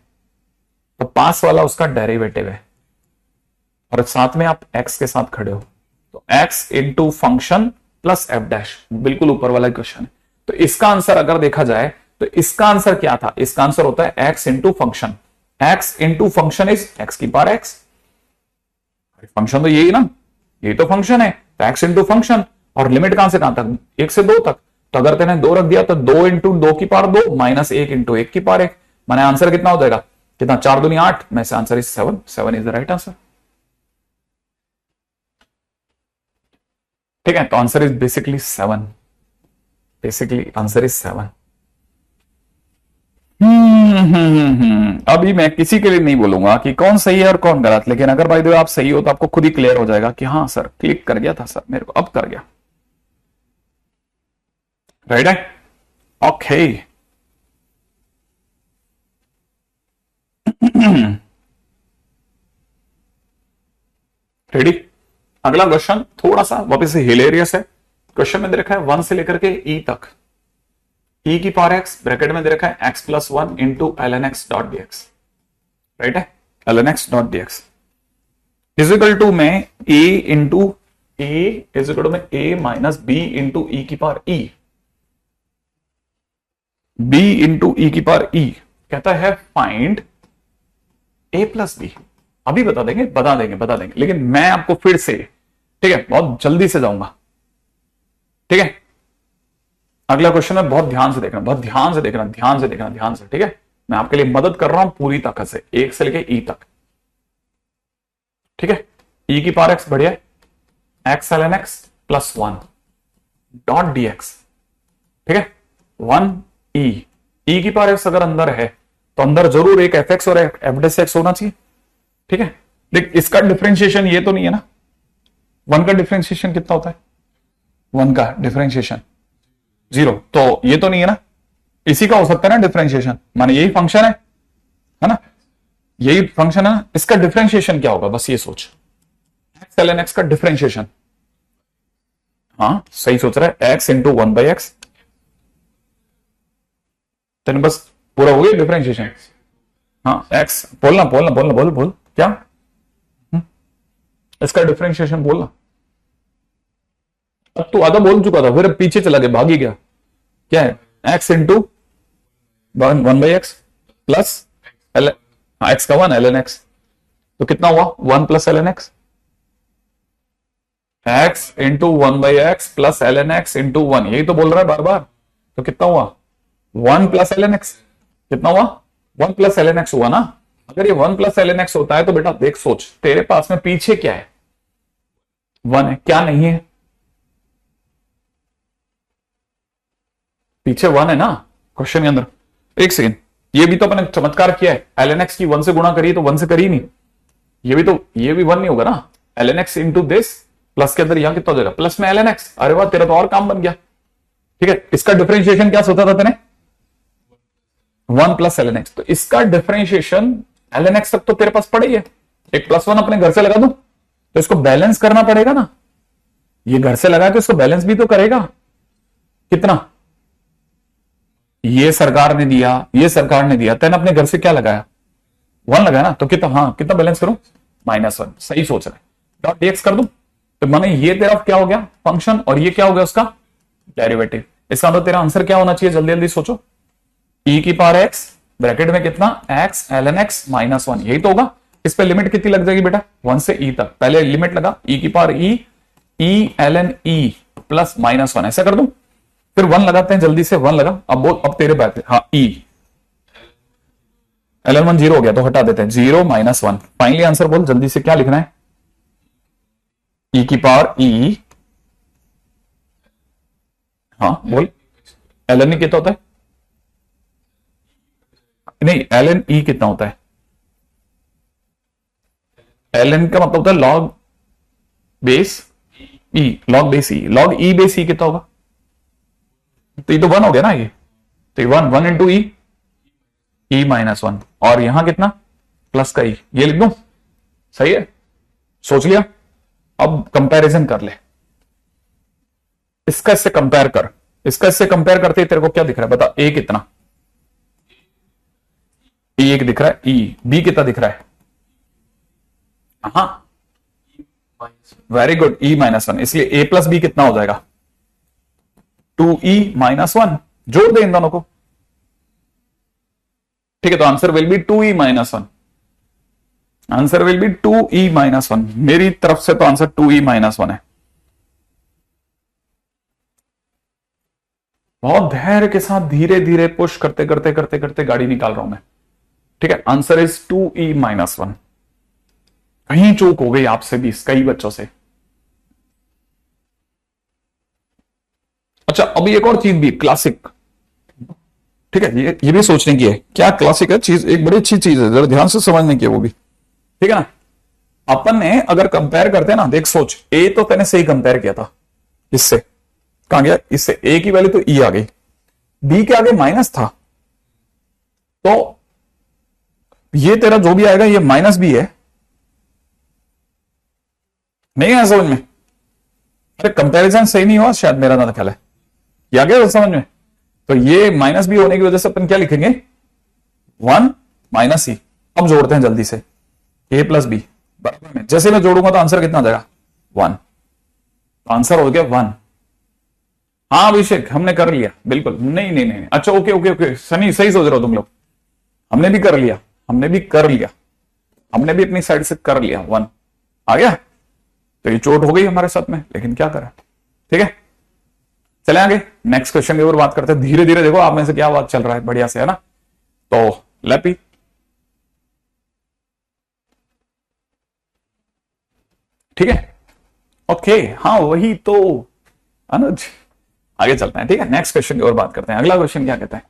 तो पास वाला उसका डेरिवेटिव है, और साथ में आप x के साथ खड़े हो तो x into function plus F dash, बिल्कुल ऊपर वाला क्वेश्चन है। तो इसका आंसर अगर देखा जाए तो इसका आंसर क्या था, इसका आंसर होता है x into function, x into function is x की पावर x। फंक्शन तो यही ना, यही तो फंक्शन है, तो x इंटू फंक्शन, और लिमिट कहां से कहां तक, 1 से 2 तक। तो अगर तेने 2 रख दिया तो 2 इंटू 2 की पावर 2 माइनस 1 इंटू 1 की पावर 1, माने आंसर कितना हो जाएगा, कितना, 4 दूनी 8 में से answer is 7, 7 is the right answer, ठीक है। तो answer is basically 7, basically answer is 7। अभी मैं किसी के लिए नहीं बोलूंगा कि कौन सही है और कौन गलत, लेकिन अगर भाई दो आप सही हो तो आपको खुद ही क्लियर हो जाएगा कि हाँ सर क्लिक कर गया था सर मेरे को, अब कर गया, राइट है, ओके। रेडी, अगला क्वेश्चन थोड़ा सा वापस से हिलेरियस है। क्वेश्चन में दे रखा है 1 से लेकर के e तक, e की पावर x ब्रैकेट में दे रखा है x plus 1 into ln x dot dx, right है, ln x dot dx is equal to में e into a is equal to में a minus b into e की power e, b into e की पावर ई। कहता है फाइंड ए प्लस बी। अभी बता देंगे बता देंगे बता देंगे, लेकिन मैं आपको फिर से, ठीक है, बहुत जल्दी से जाऊंगा, ठीक है। अगला क्वेश्चन है, बहुत ध्यान से देखना, बहुत ध्यान से देखना, ध्यान से देखना, ध्यान से, ठीक है। मैं आपके लिए मदद कर रहा हूं पूरी ताकत से, एक से लेके ई तक, ठीक है। ई की पावर एक्स बढ़िया, x l n x plus 1 dot d x, ठीक है। 1 ई की पावर एक्स अगर अंदर है तो अंदर जरूर एक एफ एक्स और एफ डेस एक्स होना चाहिए, ठीक है। देख, इसका डिफरेंशिएशन ये तो नहीं है ना, 1 का डिफरेंशिएशन कितना होता है, 1 का डिफरेंशिएशन 0, तो ये तो नहीं है ना, इसी का हो सकता है ना डिफरेंशिएशन, माने यही फंक्शन है ना, यही फंक्शन है ना, इसका डिफरेंशिएशन क्या होगा, बस ये सोच, एक्स एल एन एक्स का डिफरेंशिएशन, हाँ सही सोच रहा है, एक्स इंटू 1 बाई एक्स, तेने बस पूरा हो गया डिफरेंशिएशन। हाँ एक्स, बोलना बोलना बोलना, बोल बोल क्या, इसका डिफरेंशिएशन बोलना। अब तू आधा बोल चुका था, फिर पीछे चला गया, भागी गया, क्या है, x into 1 by x plus l, x का 1 एल एन एक्स, तो कितना हुआ 1 plus l n x, x into 1 by x plus l n x into 1, यही तो बोल रहा है बार बार, तो कितना हुआ 1 प्लस एल एन एक्स, कितना हुआ 1 प्लस एल एन एक्स हुआ ना। अगर ये 1 प्लस एल एन एक्स होता है तो बेटा देख सोच, तेरे पास में पीछे क्या है, 1 है, क्या नहीं है, पीछे 1 है ना क्वेश्चन के अंदर। एक सेकेंड, ये भी तो अपने चमत्कार किया है, एल एन एक्स की 1 से गुणा करी तो 1 से करी नहीं, ये भी 1 नहीं होगा ना, l n x into this plus के अंदर यहां कितना हो जाएगा, प्लस में एल एन एक्स, अरे वाह तेरा तो और काम बन गया, ठीक है। इसका डिफरेंशिएशन क्या सोचा था तेने, 1 प्लस एल एन एक्स, तो इसका डिफरेंशिएशन एल एन एक्स तक तो तेरे पास पड़ा ही है, एक प्लस 1 अपने घर से लगा दूं, तो इसको बैलेंस करना पड़ेगा ना, ये घर से लगा तो इसको बैलेंस भी तो करेगा, कितना, ये सरकार ने दिया, ये सरकार ने दिया, तेने अपने घर से क्या लगाया 1 लगाया ना, तो कितना, हाँ कितना बैलेंस करूं, -1, सही सोच रहे, डॉट डीएक्स कर दूं, तो माने ये तेरा क्या हो गया फंक्शन, और ये क्या हो गया उसका डेरिवेटिव। इसका मतलब तेरा आंसर क्या होना चाहिए, जल्दी जल्दी सोचो, ई की पावर एक्स ब्रैकेट में कितना, एक्स एल एन एक्स -1, यही तो होगा। इस पे लिमिट कितनी लग जाएगी बेटा, 1 से ई तक, पहले लिमिट लगा ई की power e l n e plus -1, ऐसा कर दूं, फिर 1 लगाते हैं, जल्दी से 1 लगा, अब बोल, अब तेरे बात, हाँ ई एल एन 1 0 हो गया तो हटा देते हैं, 0 -1, फाइनली आंसर बोल जल्दी से, क्या लिखना है, ई की पावर ई, हाँ बोल, एल एन ई कितना होता है, नहीं एल एन ई कितना होता है, एल एन का मतलब होता है लॉग बेस ई, लॉग बेस ई, लॉग ई बेस ई कितना होगा, तो ये तो 1 हो गया ना, ये तो 1 इंटू ई -1, और यहां कितना प्लस का ई, ये लिख दूं, सही है, सोच लिया। अब कंपैरिजन कर ले, इसका इससे कंपेयर कर, इसका इससे कंपेयर करते ही तेरे को क्या दिख रहा है बता, ए कितना, ई 1 दिख रहा है, ई बी कितना दिख रहा है, हाँ वेरी गुड, ई -1, इसलिए ए प्लस बी कितना हो जाएगा 2e -1, जोड़ दे इन दोनों को, ठीक है, तो answer will be 2e -1, answer will be 2e -1, मेरी तरफ से तो आंसर 2e -1 है। बहुत धैर्य के साथ धीरे धीरे पुश करते करते करते करते गाड़ी निकाल रहा हूं मैं, ठीक है, आंसर इज 2e -1। कहीं चूक हो गई आपसे भी, कई बच्चों से। अच्छा अभी एक और चीज भी क्लासिक, ठीक है, ये भी सोचने की है, क्या क्लासिक है चीज, एक बड़ी अच्छी चीज है, जरा ध्यान से समझने की है वो भी, ठीक है ना। अपन ने अगर कंपेयर करते हैं ना, देख सोच, ए तो तैने सही कंपेयर किया था, इससे कहां गया, इससे ए की वैल्यू तो ई आ गई, बी के आगे माइनस था, तो ये तेरा जो भी आएगा ये माइनस बी है, नहीं है समझ में, अरे कंपैरिजन सही नहीं हुआ शायद, मेरा ना ख्याल है, ये आ गया समझ में। तो ये माइनस बी होने की वजह से अपन क्या लिखेंगे 1 माइनस ई। अब जोड़ते हैं जल्दी से, ए प्लस बी बराबर में, जैसे मैं जोड़ूंगा तो आंसर कितना आ जाएगा 1, आंसर हो गया 1। हाँ अभिषेक, हमने कर लिया बिल्कुल। नहीं नहीं नहीं, अच्छा ओके ओके ओके, सनी सही सोच रहे हो तुम लोग। हमने भी कर लिया, हमने भी कर लिया, हमने भी अपनी साइड से कर लिया। 1 आ गया। तो ये चोट हो गई हमारे साथ में, लेकिन क्या करें। ठीक है, चले आगे नेक्स्ट क्वेश्चन की ओर बात करते हैं। धीरे धीरे देखो आप में से क्या बात चल रहा है, बढ़िया से, है ना। तो लैपी, ठीक है, ओके, हाँ वही तो अनुज। आगे चलते हैं, ठीक है, नेक्स्ट क्वेश्चन की ओर बात करते हैं। अगला क्वेश्चन क्या कहता है?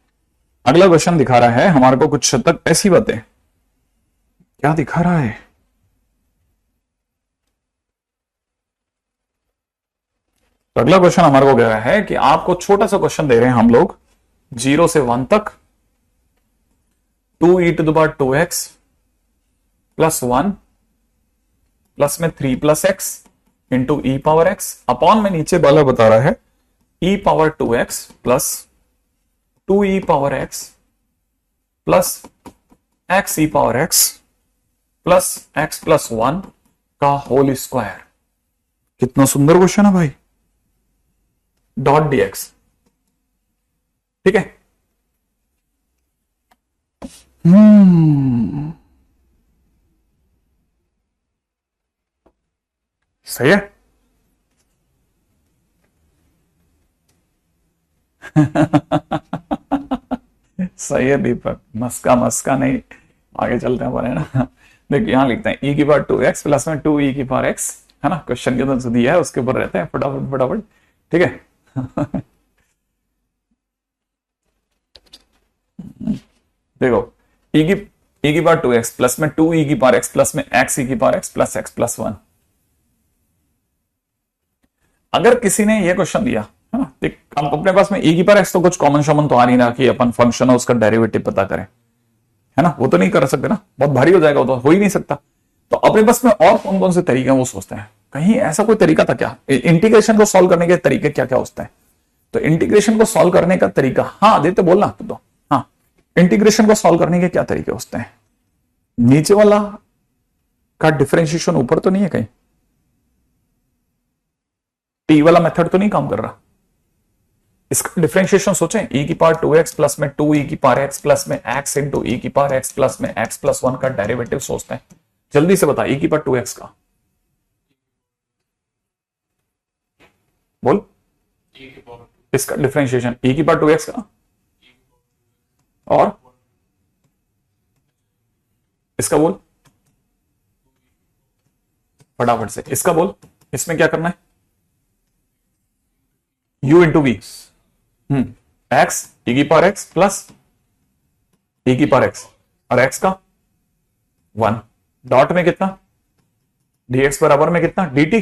अगला क्वेश्चन दिखा रहा है हमारे को कुछ तक ऐसी बातें। क्या दिखा रहा है? तो अगला क्वेश्चन हमारे को क्या है कि आपको छोटा सा क्वेश्चन दे रहे हैं हम लोग, 0 से 1 तक 2e⁻²x प्लस 1 प्लस में 3 plus x into e⁻x upon में नीचे वाला बता रहा है e⁻²x plus 2e⁻x plus x plus x plus 1 का होल स्क्वायर। कितना सुंदर क्वेश्चन है भाई। डॉट dx, ठीक है। सही है। सही है दीपक, मस्का मस्का नहीं। आगे चलते हैं है ना। देखिए यहां लिखते हैं e⁻²x प्लस में 2e⁻x, है ना। क्वेश्चन के अंदर दिया है उसके ऊपर रहते हैं फटाफट फटाफट, ठीक है। देखो e⁻²x प्लस में 2e⁻x प्लस में x प्लस x प्लस 1। अगर किसी ने ये क्वेश्चन दिया, है ना, देख हम अपने पास में e⁻x तो कुछ कॉमन शॉमन तो आ नहीं रहा कि अपन फंक्शन है उसका डेरिवेटिव पता करें, है ना। वो तो नहीं कर सकते ना, बहुत भारी हो जाएगा, वो तो हो ही नहीं सकता। तो अपने पास में और कौन कौन से तरीके हैं वो सोचते हैं। कहीं ऐसा कोई तरीका था क्या? इंटीग्रेशन को सॉल्व करने के तरीके क्या क्या होते हैं? तो इंटीग्रेशन को सॉल्व करने का तरीका, हाँ आदित्य बोलना तो। हाँ, इंटीग्रेशन को सॉल्व करने के क्या तरीके होते हैं? नीचे वाला का डिफरेंशिएशन ऊपर तो नहीं है कहीं? टी वाला मेथड तो नहीं काम कर रहा? इसका डिफरेंशिएशन सोचें, e⁻²x प्लस में 2e⁻x प्लस में x इंटू e⁻x प्लस में x प्लस 1 का डेरिवेटिव सोचते हैं। जल्दी से बता e⁻²x का बोल। इसका डिफरेंशिएशन e⁻²x का, और इसका बोल फटाफट से, इसका बोल। इसमें क्या करना है? u into v, x e⁻x plus e⁻x और x का 1 डॉट में कितना dx बराबर में कितना dt,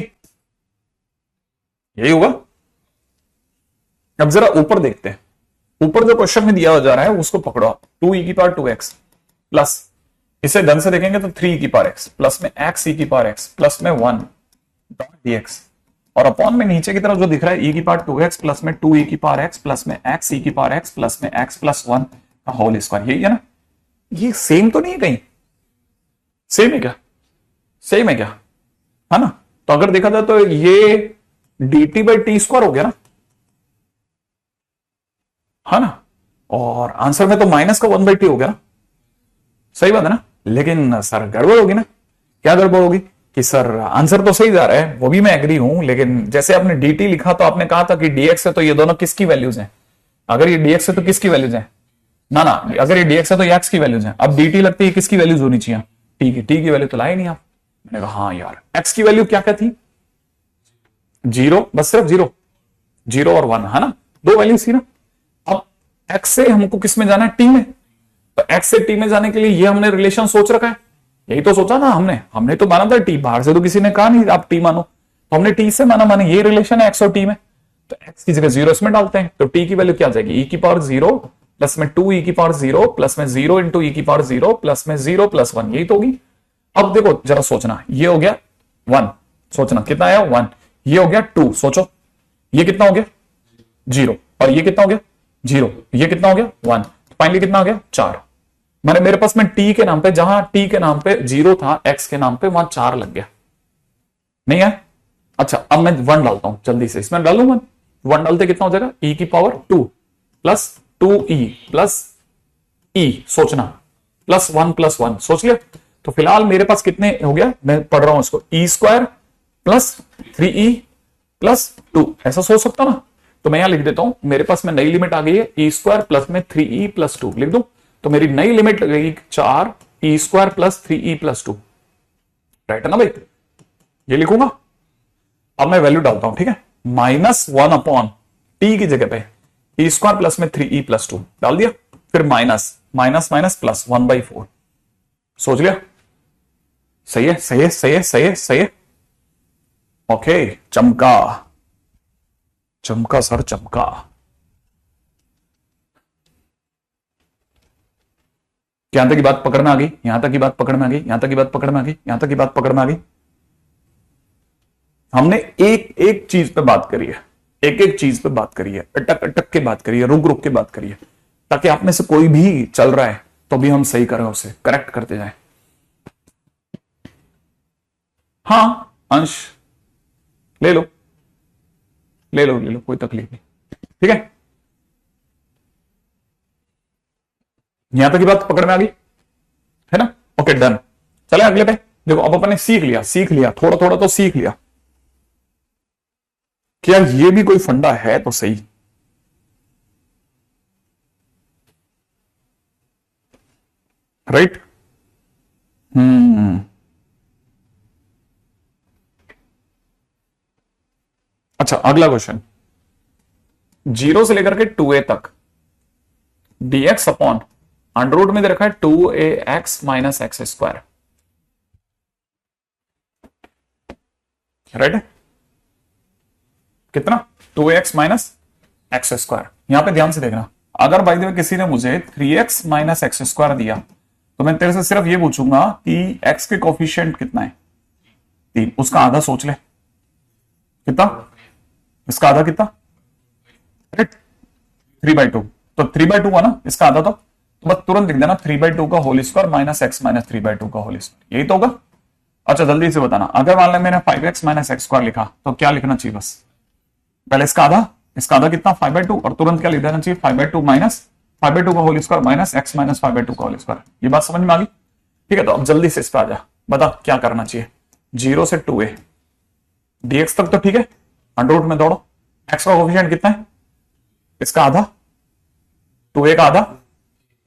यही होगा। अब जरा ऊपर देखते हैं, ऊपर जो क्वेश्चन में दिया जा रहा है उसको पकड़ो आप। 2e⁻²x प्लस, इसे ढंग से देखेंगे तो 3e⁻x प्लस में x e⁻x प्लस में 1 डॉट dx, और अपॉन में नीचे की तरफ जो दिख रहा है e⁻²x प्लस में 2e⁻x प्लस में x e⁻x प्लस में x प्लस 1 का होल स्क्वायर। यही है ना? ये सेम तो नहीं है कहीं? सेम है क्या? सेम है क्या, है ना। तो अगर देखा जाए तो ये dt/t² हो गया ना, है ना। और आंसर में तो माइनस का 1/t हो गया ना। सही बात है ना। लेकिन सर गड़बड़ होगी ना। क्या गड़बड़ होगी कि सर आंसर तो सही जा रहा है, वो भी मैं एग्री हूं, लेकिन जैसे आपने dt लिखा तो आपने कहा था कि dx है तो ये दोनों किसकी वैल्यूज हैं? अगर ये dx है तो किसकी वैल्यूज हैं? ना ना, अगर ये dx है तो ये x की वैल्यूज हैं। अब dt लगती है किसकी वैल्यूज होनी चाहिए? t की वैल्यू तो लाए नहीं आप। मैंने कहा हाँ यार, x की वैल्यू क्या क्या थी? 0, बस सिर्फ 0 और 1, है ना, दो वैल्यूज थी ना। अब x से हमको किस में जाना है? t में। तो x से t में जाने के लिए ये हमने रिलेशन सोच रखा है, यही तो सोचा ना हमने तो माना था t, बाहर से तो किसी ने कहा नहीं आप t मानो, तो हमने t से माना ये रिलेशन है x और t में। तो x की जगह 0 इसमें डालते हैं, तो t की वैल्यू क्या आ जाएगी? e⁻0 प्लस में 2e⁻0 प्लस में 0 इंटू e⁻0 प्लस में 0 प्लस 1, यही तो होगी। अब देखो जरा सोचना, ये हो गया 1, सोचना कितना आया 1, ये हो गया 2, सोचो ये कितना हो गया 0, और ये कितना हो गया 0, ये कितना हो गया 1, फाइनली कितना हो गया 4। मैंने मेरे पास में t के नाम पे, जहां t के नाम पे 0 था, x के नाम पे वहां 4 लग गया, नहीं है? अच्छा अब मैं 1 डालता हूं जल्दी से, इसमें डालू 1, 1 डालते कितना हो जाएगा, e की power 2 plus 2e plus e, सोचना, +1 सोच लिया। तो फिलहाल मेरे पास कितने हो गया, मैं पढ़ रहा हूं इसको, e square plus 3e plus 2, ऐसा सोच सकता ना। तो मैं यहां लिख देता हूं, मेरे पास में नई लिमिट आ गई है, e स्क्वायर प्लस में 3e प्लस 2 लिख दो। तो मेरी नई लिमिट लगेगी 4 e square plus 3e plus 2, right है ना भाई, ये लिखूंगा। अब मैं वैल्यू डालता हूं, ठीक है, -1 अपॉन टी की जगह पे e स्क्वायर प्लस में 3e प्लस 2 डाल दिया, फिर माइनस माइनस माइनस प्लस 1/4, सोच लिया। सही है सही है सही है सही है सही है, ओके, चमका चमका सर चमका। यहां तक की बात पकड़ में आ गई, यहां तक की बात पकड़ में आ गई, यहां तक की बात पकड़ में आ गई, यहां तक की बात पकड़ में आ गई। हमने एक एक चीज पे बात करी है, एक एक चीज पे बात करी है, अटक अटक के बात करी है, रुक रुक के बात करी है, ताकि आप में से कोई भी चल रहा है तो भी हम सही करें, उसे करेक्ट करते जाएं। हाँ अंश ले लो ले लो ले लो, कोई तकलीफ नहीं, ठीक है। यहां तक की बात पकड़ में आ गई है ना, ओके डन। चले अगले पे, देखो अब अपने सीख लिया थोड़ा थोड़ा तो सीख लिया, क्या ये भी कोई फंडा है तो सही, राइट। अच्छा अगला क्वेश्चन, 0 से लेकर के 2a तक dx अपॉन अंडर रूट में दे रखा है 2ax minus x square, right है, कितना 2ax माइनस एक्स स्क्वायर। यहां पे ध्यान से देखना, अगर बाय द वे किसी ने मुझे 3x माइनस एक्स स्क्वायर दिया तो मैं तेरे से सिर्फ ये पूछूंगा कि x के कोफिशिएंट कितना है, 3, उसका आधा सोच ले, कितना, इसका आधा कितना, 3/2, तो 3/2 हुआ ना, इसका आधा तो बस तुरंत लिख देना 3/2 का whole square minus x minus 3/2 का होल स्क्वायर, यही तो होगा। अच्छा जल्दी से बताना, अगर मान लें मैंने 5x माइनस एक्स स्क्वायर लिखा तो क्या लिखना चाहिए, बस पहले इसका आधा कितना 5/2 और तुरंत क्या लिख देना चाहिए 5/2 माइनस 5/2 का whole square minus x minus 5/2 का होल स्क्वायर। ये बात समझ में आ गई, ठीक है। तो अब जल्दी से इस पर आ जा, बता क्या करना चाहिए, 0 से 2a dx तक तो ठीक है, अंडर रूट में दौड़ो, x का कोफिशिएंट कितना है, इसका आधा, 2a का आधा,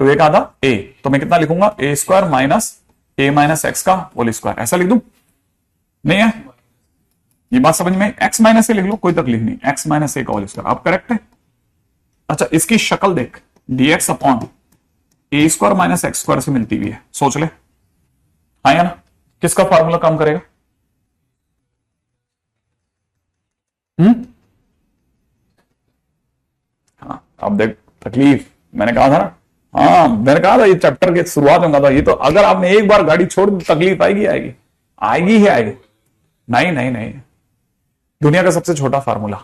2a का आधा a, तो मैं कितना लिखूंगा a square minus a minus x का होल स्क्वायर, ऐसा लिख दूं, नहीं है ये बात समझ में, x माइनस ए लिख लो कोई तकलीफ नहीं, x माइनस ए का होल स्क्वायर, अब करेक्ट है। अच्छा इसकी शक्ल देख, dx अपॉन ए स्क्वायर माइनस एक्स स्क्वायर से मिलती हुई है, सोच ले, हाँ या ना, किसका फॉर्मूला काम करेगा, हाँ अब देख तकलीफ, मैंने कहा था ना, हाँ मैंने कहा था ये चैप्टर के शुरुआत में कहा था, ये तो अगर आपने एक बार गाड़ी छोड़ दी तकलीफ आएगी आएगी आएगी ही आएगी, नहीं नहीं नहीं, दुनिया का सबसे छोटा फार्मूला,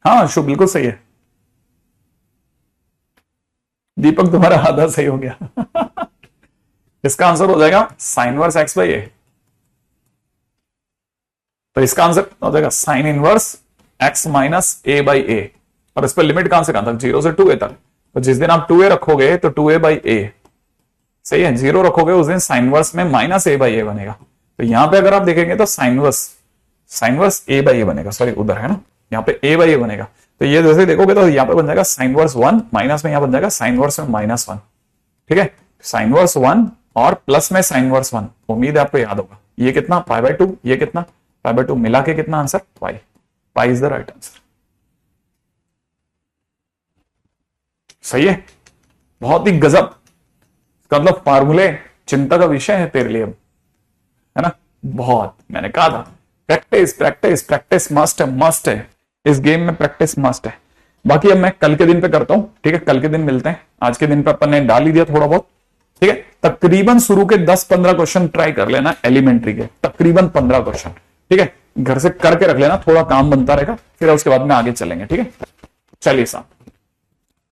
हाँ शुभ बिल्कुल सही है, दीपक तुम्हारा आधा सही हो गया इसका आंसर हो जाएगा sine inverse X by A, तो इसका आंसर हो जाएगा sine inverse X minus A by A, और इस पर लिमिट कहां से कहां तक, 0 से 2a तक, तो जिस दिन आप 2a रखोगे तो 2a बाई ए, सही है, 0 रखोगे उस दिन साइन इनवर्स में माइनस ए बाई ए बनेगा, तो यहां पे अगर आप देखेंगे तो साइन इनवर्स ए बाई ए बनेगा, सॉरी उधर है ना, यहाँ पे ए बाई ए बनेगा, तो ये जैसे देखोगे तो यहाँ पे बन जाएगा साइन इनवर्स 1 माइनस में यहाँ बन जाएगा साइन इनवर्स में -1, ठीक है, साइन इनवर्स 1 और प्लस में साइन इनवर्स 1, उम्मीद है आपको याद होगा, ये कितना π/2, ये कितना π/2, मिला के कितना answer pi is the right answer, सही है, बहुत ही गजब, मतलब फार्मूले चिंता का विषय है तेरे लिए, है ना, बहुत, मैंने कहा था प्रैक्टिस प्रैक्टिस प्रैक्टिस मस्ट है, इस गेम में प्रैक्टिस मस्ट है। बाकी अब मैं कल के दिन पे करता हूं, ठीक है, कल के दिन मिलते हैं, आज के दिन पे अपन ने डाल ही दिया थोड़ा बहुत, ठीक है, तकरीबन शुरू के 10-15 क्वेश्चन ट्राई कर लेना एलिमेंट्री के, तकरीबन 15 क्वेश्चन, ठीक है, घर से करके रख लेना, थोड़ा काम बनता रहेगा, फिर उसके बाद में आगे चलेंगे, ठीक है, चलिए साहब।